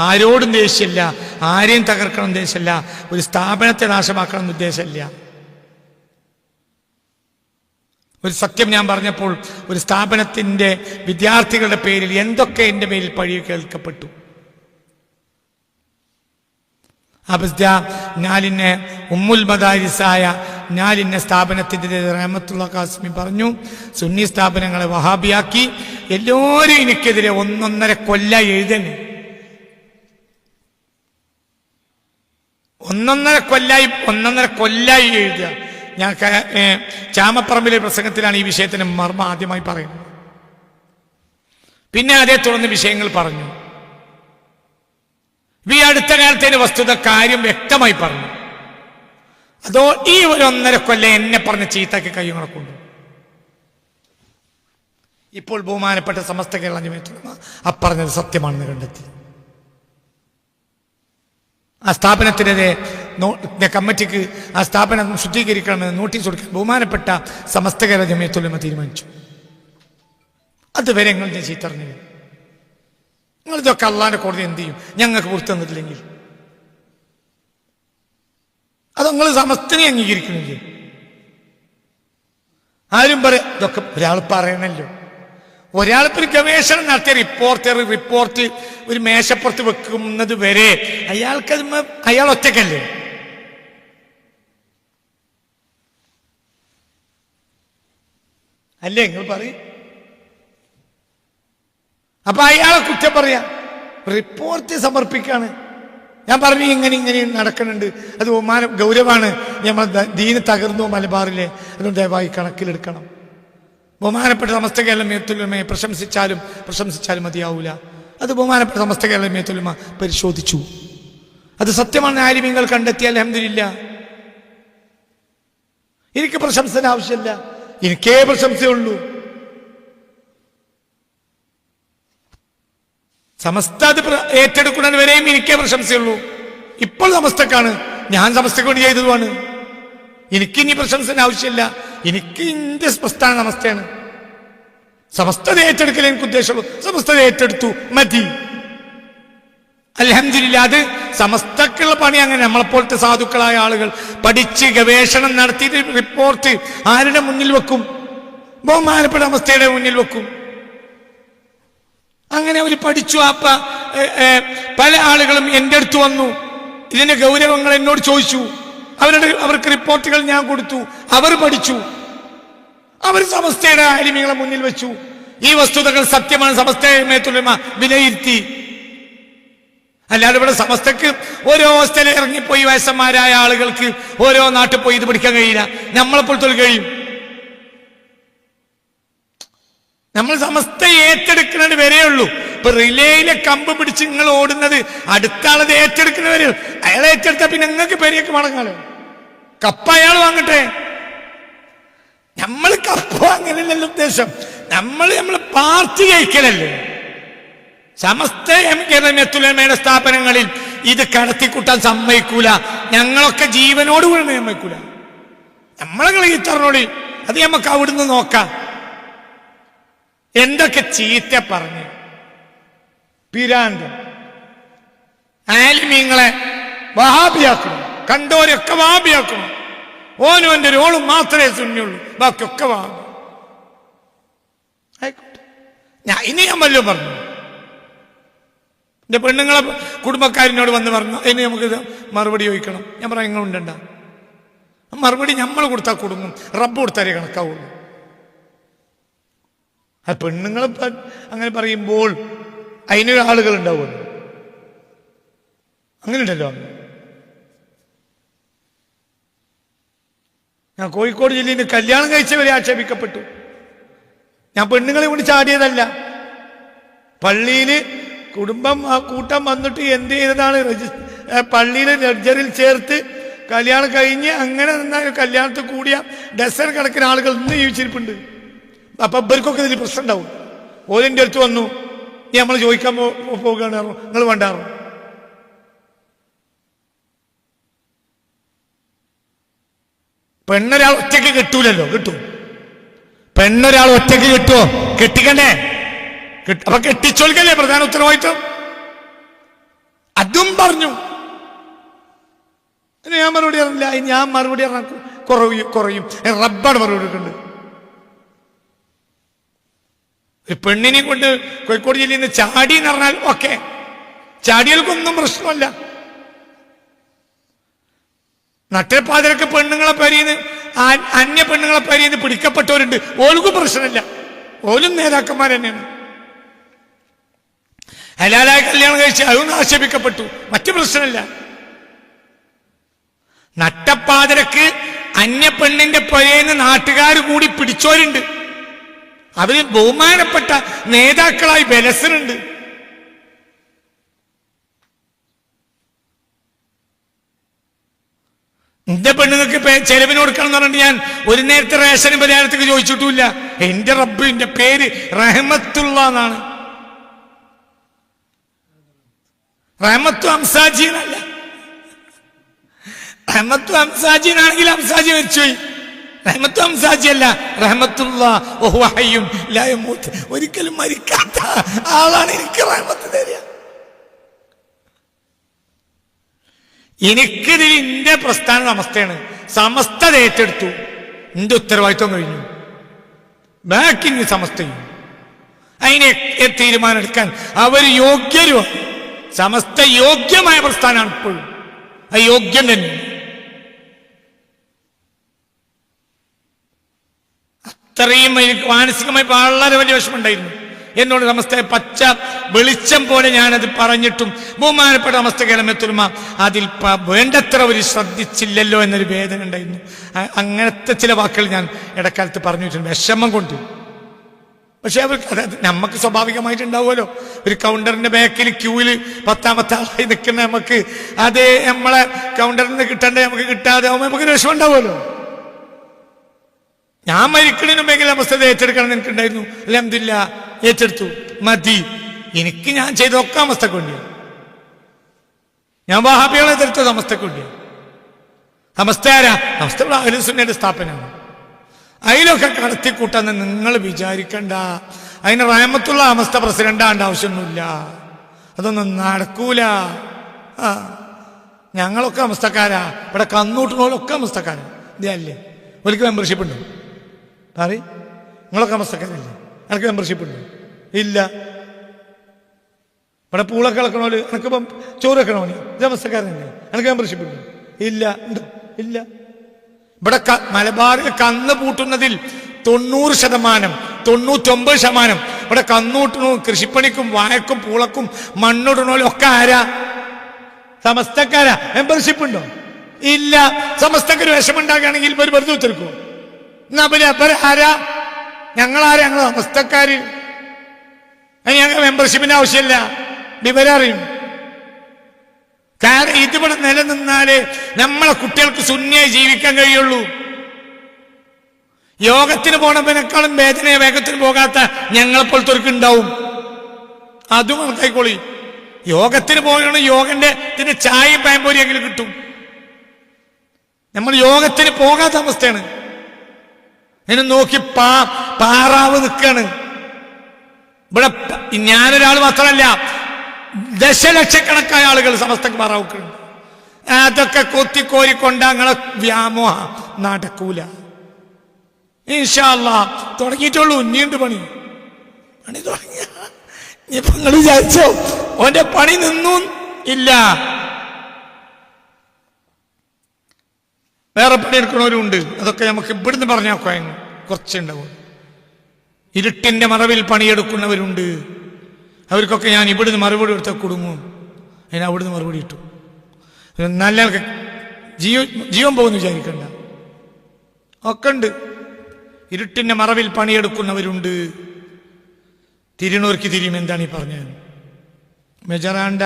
ആരോടും ദേഷ്യമില്ല, ആരെയും തകർക്കണം ഉദ്ദേശമില്ല, ഒരു സ്ഥാപനത്തെ നാശമാക്കണം എന്ന് ഉദ്ദേശമില്ല. ഒരു സത്യം ഞാൻ പറഞ്ഞപ്പോൾ ഒരു സ്ഥാപനത്തിൻ്റെ വിദ്യാർത്ഥികളുടെ പേരിൽ എന്തൊക്കെ എൻ്റെ പേരിൽ പഴി കേൾക്കപ്പെട്ടു. അബസ്ദ ഞാലിന്നെ ഉമ്മുൽ മദാരിസായ ഞാലിന്നെ സ്ഥാപനത്തിൻ്റെ റഹ്മത്തുള്ള കാസ്മി പറഞ്ഞു, സുന്നി സ്ഥാപനങ്ങളെ വഹാബിയാക്കി എല്ലാവരും എനിക്കെതിരെ 1.5 കൊല്ലം എഴുതന്നെ. 1.5 കൊല്ലായി എഴുതുക. ഞാൻ ചാമപ്പറമ്പിലെ പ്രസംഗത്തിലാണ് ഈ വിഷയത്തിന് മർമ്മം ആദ്യമായി പറയുന്നത്. പിന്നെ അതേ തുടർന്ന് വിഷയങ്ങൾ പറഞ്ഞു. ഈ അടുത്ത കാലത്തെ വസ്തുത കാര്യം വ്യക്തമായി പറഞ്ഞു. അതോ ഈ 1.5 കൊല്ലം എന്നെ പറഞ്ഞ ചീത്തക്ക് കൈകളെ കൊണ്ടു. ഇപ്പോൾ ബഹുമാനപ്പെട്ട സമസ്ത കേരള ജമിയത്തുൽ ഉലമ അപ്പറഞ്ഞത് സത്യമാണെന്ന് കണ്ടെത്തി. ആ സ്ഥാപനത്തിനെതിരെ കമ്മിറ്റിക്ക് ആ സ്ഥാപനം ശുദ്ധീകരിക്കണമെന്ന് നോട്ടീസ് കൊടുക്കാൻ ബഹുമാനപ്പെട്ട സമസ്ത കേരള ജമിയത്തുൽ ഉലമ തീരുമാനിച്ചു. അതുവരെ നിങ്ങൾ ഞാൻ ചീത്തറിഞ്ഞു. നിങ്ങളിതൊക്കെ അള്ളാന്റെ കോടതി എന്ത് ചെയ്യും? ഞങ്ങൾക്ക് പുറത്തു തന്നിട്ടില്ലെങ്കിൽ അത് നിങ്ങൾ സമസ്തനെ അംഗീകരിക്കുന്നില്ലേ? ആരും പറയാം. ഇതൊക്കെ ഒരാൾ പറയണല്ലോ. ഒരാളിപ്പോ ഒരു ഗവേഷണം നടത്തിയ റിപ്പോർട്ട് ഒരു മേശപ്പുറത്ത് വെക്കുന്നത് വരെ അയാൾ ഒറ്റക്കല്ലേ? അല്ലേ? നിങ്ങൾ പറയും. അപ്പൊ അയാളെ കുറ്റം പറയാ. റിപ്പോർട്ട് സമർപ്പിക്കാണ്. ഞാൻ പറഞ്ഞു ഇങ്ങനെ നടക്കുന്നുണ്ട്, അത് ഗൗരവമാണ്, നമ്മൾ ദീന് തകർന്നു മലബാറിലെ, അതുകൊണ്ട് ദയവായി കണക്കിലെടുക്കണം. ബഹുമാനപ്പെട്ട സമസ്ത കേരള ജമിയത്തുൽ ഉലമയെ പ്രശംസിച്ചാലും മതിയാവൂല. അത് ബഹുമാനപ്പെട്ട സമസ്ത കേരള ജമിയത്തുൽ ഉലമ പരിശോധിച്ചു. അത് സത്യമാണ് ആലിമീങ്ങൾ കണ്ടെത്തിയ അൽഹംദുലില്ലാഹ്. എനിക്ക് പ്രശംസന ആവശ്യമില്ല, എനിക്കേ പ്രശംസയുള്ളൂ. സമസ്ത അത് ഏറ്റെടുക്കുന്നത് വരെയും എനിക്കേ പ്രശംസയുള്ളൂ. ഇപ്പോൾ സമസ്തക്കാണ്, ഞാൻ സമസ്തക്ക് വേണ്ടി ചെയ്തതുമാണ്. എനിക്കിനി പ്രശംസന ആവശ്യമില്ല. എനിക്ക് എന്റെ പ്രസ്ഥാനം സമസ്തയാണ്. സമസ്ത ഏറ്റെടുക്കൽ എനിക്ക് ഉദ്ദേശമുള്ളൂ. സമസ്ത ഏറ്റെടുത്തു, മതി, അൽഹംദുലില്ലാഹ്. അത് സമസ്തക്കുള്ള പണി അങ്ങനെ. നമ്മളെപ്പോലത്തെ സാധുക്കളായ ആളുകൾ പഠിച്ച് ഗവേഷണം നടത്തിയിട്ട് റിപ്പോർട്ട് ആരുടെ മുന്നിൽ വെക്കും? ബഹുമാനപ്പെട്ട സമസ്തയുടെ മുന്നിൽ വെക്കും. അങ്ങനെ അവർ പഠിച്ചു. പല ആളുകളും എൻ്റെ അടുത്ത് വന്നു, ഇതിന്റെ ഗൗരവങ്ങൾ എന്നോട് ചോദിച്ചു. അവർക്ക് റിപ്പോർട്ടുകൾ ഞാൻ കൊടുത്തു. അവർ പഠിച്ചു. അവർ സമസ്തയുടെ ആലിമീങ്ങളെ മുന്നിൽ വെച്ചു. ഈ വസ്തുതകൾ സത്യമാണ്. സമസ്ത ജമിയത്തുൽ ഉലമ വിലയിരുത്തി. അല്ലാതെ ഇവിടെ സമസ്തക്ക് ഓരോ സ്ഥലം ഇറങ്ങിപ്പോയി വയസ്സന്മാരായ ആളുകൾക്ക് ഓരോ നാട്ടിൽ പോയി ഇത് പഠിക്കാൻ കഴിയില്ല. നമ്മളെപ്പോഴത്തെ കഴിയും. നമ്മൾ സമസ്ത ഏറ്റെടുക്കുന്നത് വരെയുള്ളൂ. ഇപ്പൊ റിലേയിലെ കമ്പ് പിടിച്ച് നിങ്ങൾ ഓടുന്നത് അടുത്ത ആളത് ഏറ്റെടുക്കുന്നവരെ. അയാളെ ഏറ്റെടുത്താൽ പിന്നെ നിങ്ങൾക്ക് പെരിയൊക്കെ മടങ്ങാലോ. കപ്പ അയാൾ വാങ്ങട്ടെ. നമ്മൾ കപ്പ അങ്ങനെയല്ല ഉദ്ദേശം. നമ്മൾ പാർട്ടി കഴിക്കലല്ലേ. സമസ്ത ജമിയത്തുൽ ഉലമയുടെ സ്ഥാപനങ്ങളിൽ ഇത് കടത്തിക്കൂട്ടാൻ സമ്മതിക്കൂല. ഞങ്ങളൊക്കെ ജീവനോട് കൂടെ സമ്മതിക്കൂല. നമ്മളെ ഈത്തറിനോട് അത് നമുക്ക് അവിടുന്ന് നോക്കാം. എന്തൊക്കെ ചീത്ത പറഞ്ഞ് പിരാന്ത് ആലിമീങ്ങളെ വഹാബിയാക്കണം. കണ്ടോരൊക്കെ വഹാബിയാക്കണം. ഓനും എൻ്റെ ഓളും മാത്രമേ സുന്നിയുള്ളൂ, ബാക്കിയൊക്കെ വഹാബി. ആയിക്കോട്ടെ. ഇനി ഞാൻ വല്ലതും പറഞ്ഞു. എൻ്റെ പെണ്ണുങ്ങളെ കുടുംബക്കാരനോട് വന്ന് പറഞ്ഞു, ഇനി നമുക്ക് മറുപടി ചോദിക്കണം. ഞാൻ പറയാം നിങ്ങളുണ്ടണ്ട. മറുപടി നമ്മൾ കൊടുത്താൽ കുടുങ്ങും, റബ്ബ് കൊടുത്താലേ കണക്കാവുള്ളൂ. ആ പെണ്ണുങ്ങൾ അങ്ങനെ പറയുമ്പോൾ അതിനൊരാളുകൾ ഉണ്ടാവുമല്ലോ. അങ്ങനെ ഉണ്ടല്ലോ. ഞാൻ കോഴിക്കോട് ജില്ലയിൽ നിന്ന് കല്യാണം കഴിച്ചവരെ ആക്ഷേപിക്കപ്പെട്ടു. ഞാൻ പെണ്ണുങ്ങളെ കൊണ്ട് ചാടിയതല്ല. പള്ളിയിൽ കുടുംബം കൂട്ടം വന്നിട്ട് എന്ത് ചെയ്തതാണ്, പള്ളിയിൽ ലെഡ്ജറിൽ ചേർത്ത് കല്യാണം കഴിഞ്ഞ് അങ്ങനെ നിന്നാൽ കല്യാണത്തിൽ കൂടിയ ഡസൻ കണക്കിന് ആളുകൾ ഇന്ന് ജീവിച്ചിരിപ്പുണ്ട്. അപ്പൊ ഇവർക്കൊക്കെ ഇതിൽ പ്രശ്നം ഉണ്ടാവും. ഓലിൻ്റെ അടുത്ത് വന്നു, നീ നമ്മൾ ചോദിക്കാൻ പോകുകയാണ്, നിങ്ങൾ വേണ്ടാറോ? പെണ്ണൊരാൾ ഒറ്റയ്ക്ക് കെട്ടൂലല്ലോ. കിട്ടും. പെണ്ണൊരാൾ ഒറ്റയ്ക്ക് കിട്ടുമോ? കെട്ടിക്കണ്ടേ? അപ്പൊ കെട്ടിച്ചോൽക്കല്ലേ പ്രധാന ഉത്തരവാദിത്വം. പറഞ്ഞു. ഞാൻ മറുപടി അറിയില്ല. ഞാൻ മറുപടി കുറയും. റബ്ബാണ് മറുപടി കൊടുക്കുന്നുണ്ട്. ഒരു പെണ്ണിനെ കൊണ്ട് കോഴിക്കോട് ജില്ലയിൽ നിന്ന് ചാടി എന്ന് പറഞ്ഞാൽ ഓക്കെ, ചാടികൾക്കൊന്നും പ്രശ്നമല്ല. നട്ടപ്പാതിരൊക്കെ പെണ്ണുങ്ങളെ പരിന്ന് അന്യ പെണ്ണുങ്ങളെ പരിന്ന് പിടിക്കപ്പെട്ടവരുണ്ട്. ഓൽക്കും പ്രശ്നമില്ല, ഓലും നേതാക്കന്മാർ തന്നെയാണ്. ഹലാലായ കല്യാണം കഴിച്ച് അതൊന്നും ആക്ഷേപിക്കപ്പെട്ടു, മറ്റു പ്രശ്നമില്ല. നട്ടപ്പാതിരക്ക് അന്യ പെണ്ണിന്റെ പുരയിന്ന് നാട്ടുകാർ കൂടി പിടിച്ചോരുണ്ട്. അവര് ബഹുമാനപ്പെട്ട നേതാക്കളായി ബലസനുണ്ട്. എന്റെ പെണ്ണുങ്ങൾക്ക് ചെലവിന് കൊടുക്കണം എന്ന് പറഞ്ഞിട്ട് ഞാൻ ഒരു നേരത്തെ റേഷൻ പരിഹാരത്തേക്ക് ചോദിച്ചിട്ടുമില്ല. എന്റെ റബ്ബ്, എന്റെ പേര് റഹ്മത്തുള്ള എന്നാണ്. റഹ്മത്തു അംസാജി എന്നല്ല. റഹ്മത്തു അംസാജിനാണെങ്കിൽ അംസാജി മരിച്ചുപോയി. റഹ്മത്തു അംസാജി അല്ല, റഹ്മത്തുള്ള ഒരിക്കലും മരിക്കാത്ത ആളാണ് എനിക്ക് റഹ്മത്ത് തരിക. എനിക്കിതിൽ എന്റെ പ്രസ്ഥാനം സമസ്തയാണ്. സമസ്ത ഏറ്റെടുത്തു, എന്റെ ഉത്തരവാദിത്വം കഴിഞ്ഞു. ബാക്കി സമസ്തയും അതിനെ തീരുമാനം എടുക്കാൻ അവർ യോഗ്യരുമാണ്. സമസ്ത യോഗ്യമായ പ്രസ്ഥാനമാണ് ഇപ്പോഴും, അയോഗ്യം തന്നെ. അത്രയും എനിക്ക് മാനസികമായി വളരെ വലിയ വിഷമമുണ്ടായിരുന്നു. എന്നോട് സമസ്തയെ പച്ച വെളിച്ചം പോലെ ഞാനത് പറഞ്ഞിട്ടും ബഹുമാനപ്പെട്ട സമസ്ത കേരളത്തുൽമ അതിൽ വേണ്ടത്ര അവർ ശ്രദ്ധിച്ചില്ലല്ലോ എന്നൊരു വേദന ഉണ്ടായിരുന്നു. അങ്ങനത്തെ ചില വാക്കുകൾ ഞാൻ ഇടക്കാലത്ത് പറഞ്ഞിട്ടുണ്ട്, വിഷമം കൊണ്ട്. പക്ഷെ അവർക്ക് അതായത് നമുക്ക് സ്വാഭാവികമായിട്ടുണ്ടാവുമല്ലോ, ഒരു കൗണ്ടറിന്റെ ബാക്കിൽ ക്യൂവിൽ 10ാമത്തെ ആളായി നിൽക്കുന്ന നമുക്ക് അത് നമ്മളെ കൗണ്ടറിൽ നിന്ന് കിട്ടണ്ടേ നമുക്ക് കിട്ടാതെ ആവുമ്പോൾ നമുക്ക് വിഷമം ഉണ്ടാവുമല്ലോ. ഞാൻ മരിക്കണതിന് മുമ്പെങ്കിൽ അവസ്ഥ ഏറ്റെടുക്കണം എന്ന് എനിക്കുണ്ടായിരുന്നു. അൽഹംദുലില്ലാഹ് ഏറ്റെടുത്തു, മതി. എനിക്ക് ഞാൻ ചെയ്തൊക്കെ അവസ്ഥക്ക് വേണ്ടിയാണ്. ഞാൻ വഹാബികളെ എതിർത്തത് അവസ്ഥക്ക് വേണ്ടിയാണ്. അവസ്ഥ ആരാ? അവസ്ഥ അഹ്ലുസ് സുന്നയുടെ സ്ഥാപനമാണ്. അതിലൊക്കെ കടത്തിക്കൂട്ടാന്ന് നിങ്ങൾ വിചാരിക്കണ്ട. അതിന് റഹ്മത്തുള്ള അവസ്ഥ പ്രസിഡന്റ് ആവേണ്ട ആവശ്യമൊന്നുമില്ല, അതൊന്നും നടക്കൂല. ഞങ്ങളൊക്കെ അവസ്ഥക്കാരാ, ഇവിടെ കന്നൂട്ടുന്നോലൊക്കെ അവസ്ഥക്കാരാ. ഇതല്ലേ ഒരിക്കൽ മെമ്പർഷിപ്പ് ഉണ്ടോ? പറയും, നിങ്ങളൊക്കെ അവസ്ഥക്കാരല്ലേ? എനിക്ക് മെമ്പർഷിപ്പ് ഉണ്ടോ? ഇല്ല. ഇവിടെ പൂളൊക്കെ ഇളക്കണോല് എനിക്കിപ്പം ചോറ് വെക്കണോ? ഇത് അവസ്ഥക്കാരനല്ലേ? എനിക്ക് മെമ്പർഷിപ്പ് ഉണ്ടോ? ഇല്ല. ഉണ്ടോ? ഇല്ല. ഇവിടെ മലബാറിൽ കന്ന് പൂട്ടുന്നതിൽ 90%, 99% ഇവിടെ കന്നൂട്ടണവും കൃഷിപ്പണിക്കും വായക്കും പൂളക്കും മണ്ണിടണോലും ഒക്കെ ആരാ? സമസ്തക്കാരാ. മെമ്പർഷിപ്പ് ഉണ്ടോ? ഇല്ല. സമസ്തക്ക് ഒരു വിഷമുണ്ടാക്കുകയാണെങ്കിൽ ഇവർ വെറുതെ ഉത്തരക്കോ? എന്നാ പിന്നെ ആരാ? ഞങ്ങളാരാ? ഞങ്ങൾ സമസ്തക്കാര്. ഞങ്ങൾ മെമ്പർഷിപ്പിന്റെ ആവശ്യമില്ല, വിവരറിയും. കാരണം ഇതിവിടെ നിലനിന്നാലേ നമ്മളെ കുട്ടികൾക്ക് സുന്നിയായി ജീവിക്കാൻ കഴിയുള്ളൂ. യോഗത്തിന് പോണതിനേക്കാളും വേദനയെ വേഗത്തിന് പോകാത്ത ഞങ്ങളെപ്പോലത്തെ ഉണ്ടാവും. അതും കണക്കായിക്കോളി. യോഗത്തിന് പോകണം, യോഗന്റെ ഇതിന്റെ ചായയും പാമ്പൂരിയെങ്കിലും കിട്ടും. നമ്മൾ യോഗത്തിന് പോകാത്ത അവസ്ഥയാണ്. അതിനെ നോക്കി പാറാവ് നിൽക്കാണ്. ഇവിടെ ഞാനൊരാൾ മാത്രമല്ല, ദശലക്ഷക്കണക്കായ ആളുകൾ സമസ്തക്ക് പാറാവുക്കുന്നുണ്ട്. അതൊക്കെ കൊത്തിക്കോരിക്കൊണ്ട ഞങ്ങളെ വ്യാമോഹ നടക്കൂല. ഇൻഷാ അല്ലാഹ് തുടങ്ങിയിട്ടുള്ളൂ, ഇനിയുണ്ട് പണി. പണി തുടങ്ങിയ ഇനിയിപ്പോ നിങ്ങൾ വിചാരിച്ചോ ഓന്റെ പണി നിന്നു? ഇല്ല. വേറെ പണിയെടുക്കണവരുണ്ട്, അതൊക്കെ നമുക്ക് ഇവിടുന്ന് പറഞ്ഞാൽ കുറച്ചുണ്ടാവും. ഇരുട്ടിന്റെ മറവിൽ പണിയെടുക്കുന്നവരുണ്ട്, അവർക്കൊക്കെ ഞാൻ ഇവിടുന്ന് മറുപടി കൊടുത്താൽ കുടുങ്ങും. അതിന് അവിടുന്ന് മറുപടി ഇട്ടു. നല്ല ജീവൻ പോകുന്നു വിചാരിക്കണ്ട, ഒക്കെ ഉണ്ട്. ഇരുട്ടിന്റെ മറവിൽ പണിയെടുക്കുന്നവരുണ്ട്. തിരിണോർക്ക് തിരിയും. എന്താണ് ഈ പറഞ്ഞത്? മെജറാണ്ട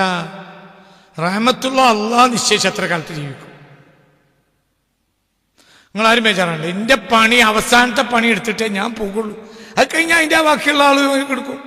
റഹ്മത്തുള്ള അള്ളാഹ് നിശ്ചയിച്ച് എത്ര കാലത്ത് ജീവിക്കും? നിങ്ങളാരും ബേജാറാണ്ട്. എൻ്റെ പണി അവസാനത്തെ പണി എടുത്തിട്ടേ ഞാൻ പോകുള്ളൂ. അത് കഴിഞ്ഞാൽ അതിൻ്റെ ബാക്കിയുള്ള ആളുകൾ എടുക്കും.